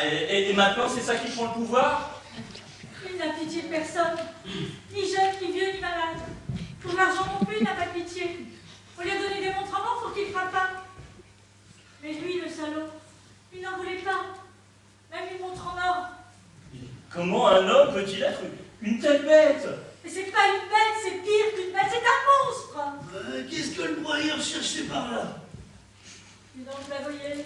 Ah, et maintenant, c'est ça qui prend le pouvoir? Il n'a pitié de personne, ni jeune, ni vieux, ni malade. Pour l'argent non plus, il n'a pas de pitié. On lui a donné des montres en or pour qu'il ne frappe pas. Mais lui, le salaud, il n'en voulait pas. Même une montre en or. Comment un homme peut-il être une telle bête? Mais c'est pas une bête, c'est pire qu'une bête, c'est un monstre. Qu'est-ce que le broyeur cherchait par là? Et donc, la voyez.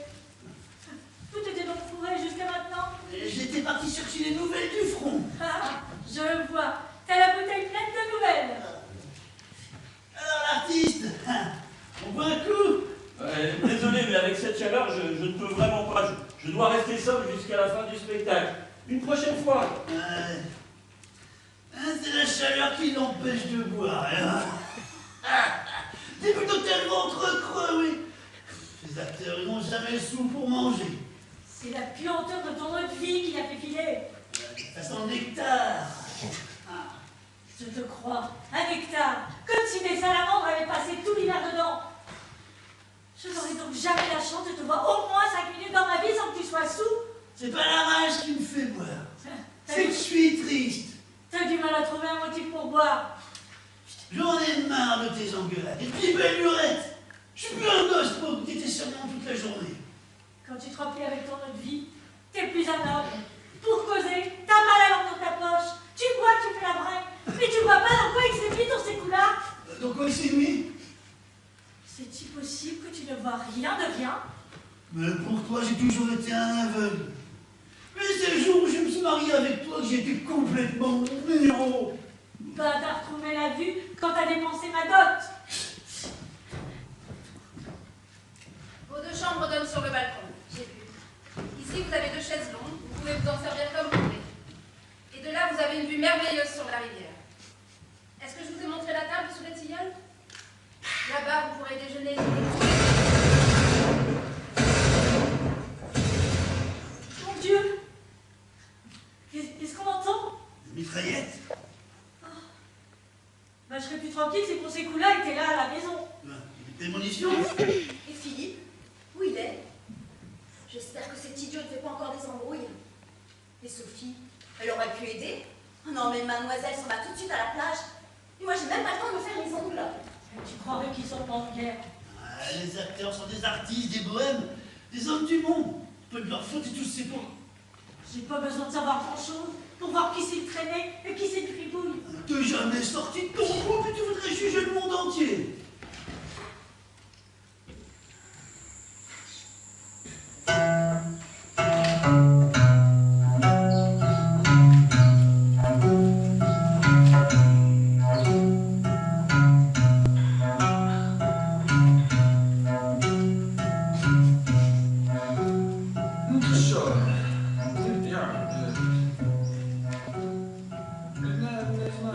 Tout était donc fourré jusqu'à maintenant. J'étais parti chercher les nouvelles du front. Ah, je le vois. T'as la bouteille pleine de nouvelles. Alors l'artiste, on boit un coup? Désolé, mais avec cette chaleur, je ne peux vraiment pas. Je dois rester sobre jusqu'à la fin du spectacle. Une prochaine fois. C'est la chaleur qui l'empêche de boire. T'es plutôt tellement creux, oui. Les acteurs, ils n'ont jamais le sou pour manger. C'est la puanteur de ton eau de vie qui l'a fait filer. Ça sent le nectar. Je te crois, un nectar, comme si des salamandres avaient passé tout l'hiver dedans. Je n'aurai donc jamais la chance de te voir au moins 5 minutes dans ma vie sans que tu sois sous. C'est pas la rage qui me fait boire. C'est que je suis triste. T'as du mal à trouver un motif pour boire. J'en ai marre de tes engueulades. Et puis, belle lurette, je suis plus un gosse pour que tu étais sur moi toute la journée. Quand tu te remplis avec ton eau de vie, t'es plus un homme. Pour causer, t'as mal à l'ordre dans ta poche. Tu bois, tu fais la bringue. Mais tu vois pas dans quoi il s'est mis dans ces coups-là. Dans quoi il s'est mis? C'est-il possible que tu ne vois rien de rien? Mais pour toi, j'ai toujours été un aveugle. Mais c'est le jour où je me suis marié avec toi que j'ai été complètement héros. Bah, t'as retrouvé la vue quand t'as dépensé ma dot. Vos 2 chambres donnent sur le balcon, j'ai vu. Ici, vous avez 2 chaises longues, vous pouvez vous en servir comme vous voulez. Et de là, vous avez une vue merveilleuse sur la rivière. Est-ce que je vous ai montré la table sous les tilleuls? Là-bas, vous pourrez déjeuner. Mon Dieu! Qu'est-ce qu'on entend? Une mitraillette? Bah, je serais plus tranquille si pour ces coups-là, il était là à la maison. Des munitions? Et Philippe? Où il est? J'espère que cet idiot ne fait pas encore des embrouilles. Et Sophie? Elle aurait pu aider? Oh non, mais mademoiselle s'en va tout de suite à la plage. Et moi, j'ai même pas le temps de me faire les ongles. Tu croirais qu'ils sont en guerre? Les acteurs sont des artistes, des bohèmes, des hommes du monde. Peu de leur faute et tous c'est pour. J'ai pas besoin de savoir grand-chose pour voir qui s'est traîné et qui s'est gribouille. T'es jamais sorti de ton couple et tu voudrais juger le monde entier.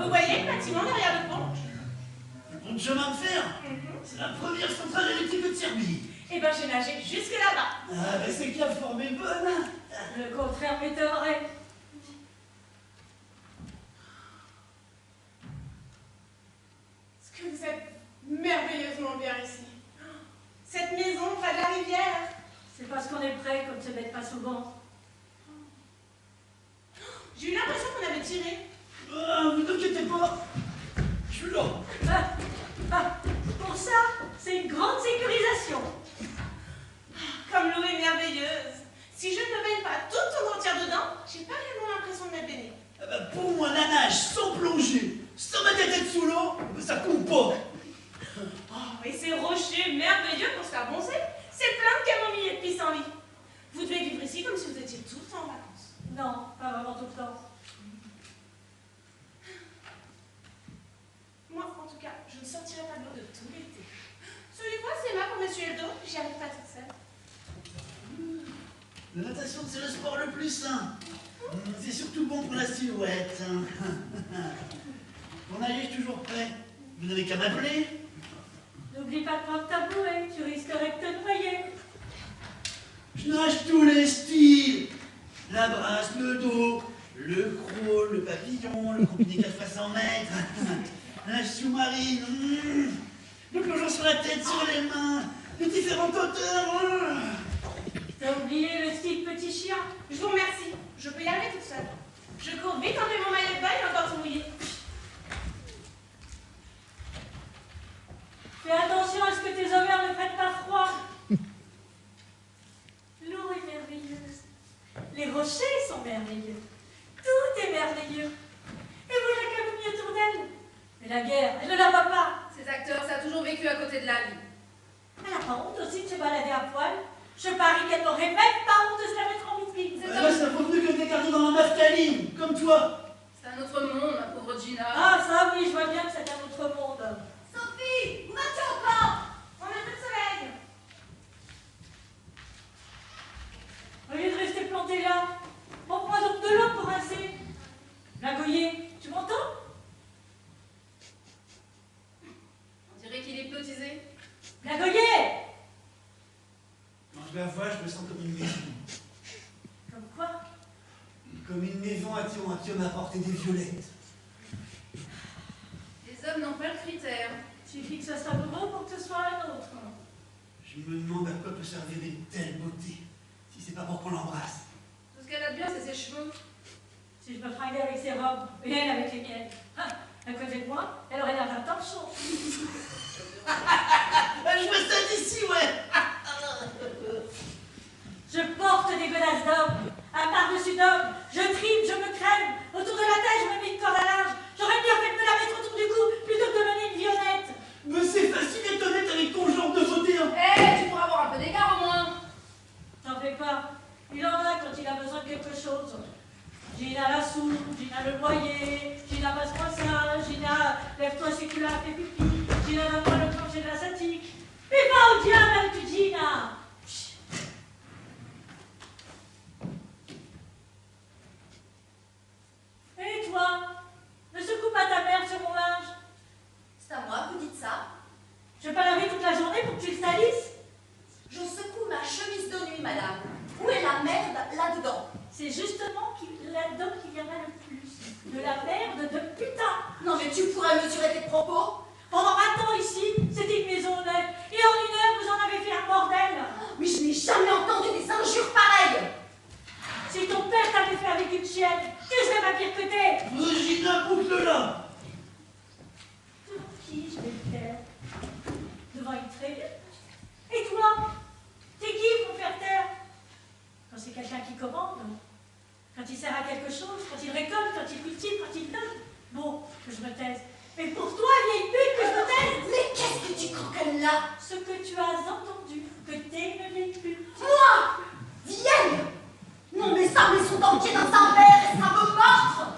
Vous voyez le bâtiment derrière le pont? Le pont de chemin de fer, c'est la première centrale électrique de Serbie. Eh ben, j'ai nagé jusque là-bas. Ah, mais c'est que la forme est bonne. Le contraire m'étonnerait. Est-ce que vous êtes merveilleusement bien ici? Cette maison près de la rivière. C'est parce qu'on est prêt qu'on ne se mette pas souvent. J'ai eu l'impression qu'on avait tiré. Ah, vous inquiétez pas, je suis là. Pour ça, c'est une grande sécurisation. Comme l'eau est merveilleuse. Si je ne me baigne pas toute entière dedans, j'ai pas réellement l'impression de m'être baignée. Ah bah, pour moi, la nage sans plonger, sans mettre la tête sous l'eau, ça compte pas. Oh, et ces rochers merveilleux pour se faire bronzer. C'est plein de camomille et de pissenlit. Vous devez vivre ici comme si vous étiez tout le temps en vacances. Non, pas vraiment tout le temps. Moi, en tout cas, je ne sortirai pas de l'eau de tout l'été. Celui-là, c'est là pour Monsieur Eldo, j'y arrive pas toute seule. La natation, c'est le sport le plus sain. C'est surtout bon pour la silhouette. Mon âge est toujours prêt. Vous n'avez qu'à m'appeler. N'oublie pas de prendre ta bouée, tu risquerais de te noyer. Je nage tous les styles. La brasse, le dos, le crawl, le papillon, le combiné 4x100 mètres, la nage sous-marine, le plongeon sur la tête, sur les mains, les différentes hauteurs. T'as oublié le style petit chien? Je vous remercie. Je peux y arriver toute seule. Je cours vite, enlever mon maillot de bain et encore tout mouillé. Fais attention à ce que tes ovaires ne prennent pas froid. L'eau est merveilleuse. Les rochers sont merveilleux. Tout est merveilleux. Et voilà qu'elle nous mis autour d'elle. Mais la guerre, elle ne la voit pas. Ces acteurs, ça a toujours vécu à côté de la vie. Elle n'a pas honte aussi de se balader à poil. Je parie qu'elle n'aurait même pas honte de se la mettre en vitrine. Ah bah, ça vaut mieux que de t'écarter dans la naphtaline, comme toi. C'est un autre monde, ma pauvre Gina. Ah, ça oui, je vois bien que c'est un autre monde. Sophie, où vas-tu encore? On a plus de soleil. Au lieu de rester planté là, prends-moi donc de l'eau pour rincer. Lagoyer, tu m'entends? On dirait qu'il est hypnotisé. Lagoyer! Quand je la vois, je me sens comme une maison. Comme quoi? Comme une maison à qui on a apporté des violettes. Les hommes n'ont pas le critère. Suffit que ce soit amoureux pour que ce soit un autre. Je me demande à quoi peut servir une telle beauté, si c'est pas pour qu'on l'embrasse. Tout ce qu'elle a de bien, c'est ses cheveux. Si je me fringuais avec ses robes, et elle avec les miennes. À côté de moi, elle aurait l'air d'un torchon. Je me sens d'ici, ouais. Je porte des godasses d'homme, un par-dessus d'homme, je tripe, je me crème, autour de la tête, je me mets une corde à linge. J'aurais bien fait de me la mettre autour du cou plutôt que de mener une violette. Mais c'est facile d'être honnête avec ton genre de beauté, hein. Eh, tu pourras avoir un peu d'égard au moins. T'en fais pas, il en a quand il a besoin de quelque chose. Gina la soupe, Gina le loyer, Gina passe-moi ça, Gina lève-toi ces couleurs, fais pipi, Gina donne-moi le plancher de la satique. Mais va au diable avec tu Gina! Et toi, ne secoue pas ta mère sur mon linge. C'est à moi que vous dites ça. Je vais pas laver toute la journée pour que tu le salisses. Je secoue ma chemise de nuit, madame. Où est la merde là-dedans? C'est justement là-dedans qu'il y en a le plus. De la merde de putain. Non mais tu pourrais mesurer tes propos. Pendant 20 ans ici, c'était une maison honnête. Et en une heure, vous en avez fait un bordel. Mais je n'ai jamais entendu des injures pareilles. Si ton père t'avait fait avec une chienne, tu serais pas pire que t'es. Gina, boucle-la. Devant qui je vais le faire? Devant une traîne? Et toi? T'es qui pour faire taire? Quand c'est quelqu'un qui commande, quand il sert à quelque chose, quand il récolte, quand il cultive, quand il donne, bon, que je me taise. Mais pour toi, vieille pute, que je me taise! Mais qu'est-ce que tu crois qu'elle là? Ce que tu as entendu, que t'es une vieille pute. Moi? Vieille? Non mais ça, mais sont entiers dans un verre et ça me mordre.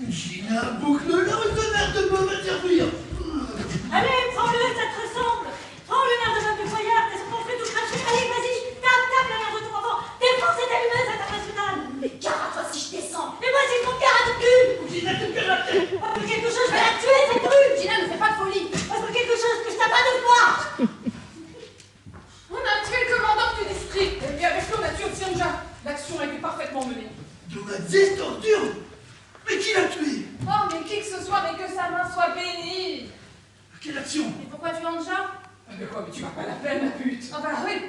Gina, boucle-la, ou te merde de me va servir. Allez, prends-le, ça te ressemble. Prends le nerf de votre foyer, laisse ton fait tout cracher. Allez, vas-y, tape la mère de ton enfant. Défends cette allumeuse internationale. Mais gare à toi si je descends. Et moi, j'ai ton cœur à ton cul. Gina, tu me la tête. Parce que quelque chose, je vais la tuer, cette rue. Gina, ne fais pas de folie. Parce que quelque chose que je tape pas de voir. On a tué le commandant du district. Et bien avec lui, on a tué aussi Anja. L'action a été parfaitement menée. Domatis, torture. Mais qui l'a tué? Oh, mais qui que ce soit, mais que sa main soit bénie. Quelle action? Et pourquoi tu en déjà? Ah, mais quoi, mais tu vas pas la peine, ma pute. Ah bah oui,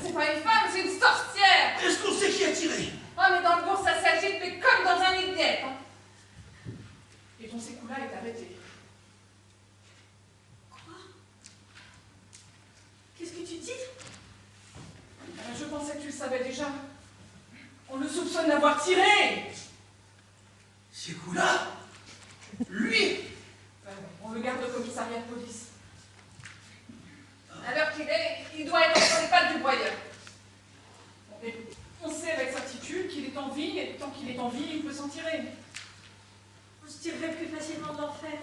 c'est pas une femme, c'est une sorcière. Est-ce qu'on sait qui a tiré? Ah, mais dans le bourg, ça s'agite, mais comme dans un nid de guêpe. Hein. Et ton Sécoula est arrêté. Quoi? Qu'est-ce que tu dis? Je pensais que tu le savais déjà. On le soupçonne d'avoir tiré. C'est Koula? Lui? On le garde au commissariat de police. À l'heure qu'il est, il doit être entre les pattes du broyeur. Bon, mais on sait avec certitude qu'il est en vie, et tant qu'il est en vie, il peut s'en tirer. On se tirerait plus facilement de l'enfer.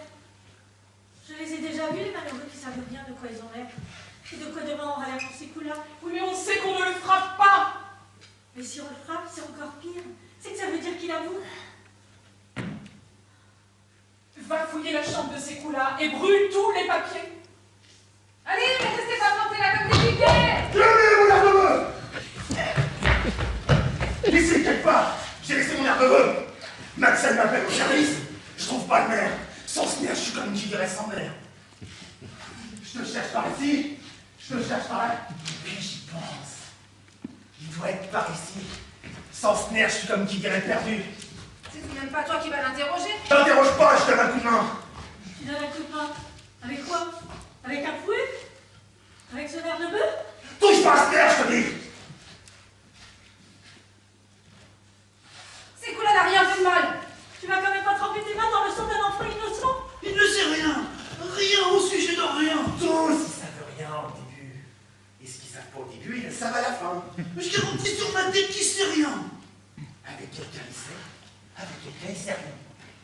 Je les ai déjà vus, les malheureux qui savent bien de quoi ils ont l'air. Et de quoi demain aura l'air pour ces coups-là. Oui, mais on sait qu'on ne le frappe pas. Mais si on le frappe, c'est encore pire. C'est que ça veut dire qu'il avoue. Va fouiller la chambre de ces coups-là et brûle tous les papiers. Allez, mais restez pas plantés là comme des piquets. Tenez mon nerveux! Laissez quelque part! J'ai laissé mon nerveux! Maxel m'appelle au service, je trouve pas de mère. Sans ce nerf, je suis comme qui dirait sans mère. Je te cherche par ici, je te cherche par là, puis j'y pense. Il doit être par ici. Sans ce nerf, je suis comme qui dirait perdu. C'est tout de même pas toi qui vas l'interroger. T'interroge pas, je donne un coup de main. Tu donnes un coup de main. Avec quoi? Avec un fouet? Avec ce nerf de bœuf? Touche pas à ce nerf, je te dis. Ces coups-là n'a rien fait de mal. Tu vas quand même pas tremper tes mains dans le sang d'un enfant innocent? Il ne sait rien. Rien au sujet de rien. Tous, ils savent rien au début. Et ce qu'ils savent pas au début, ils le savent à la fin. Je garantis sur ma tête qu'il sait rien. Avec quelqu'un, il sait. Avec quelqu'un, il sait rien.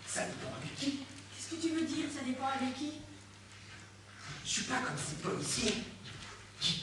Ça dépend avec qui. Qu'est-ce que tu veux dire? Ça dépend avec qui? Je suis pas comme ces policiers qui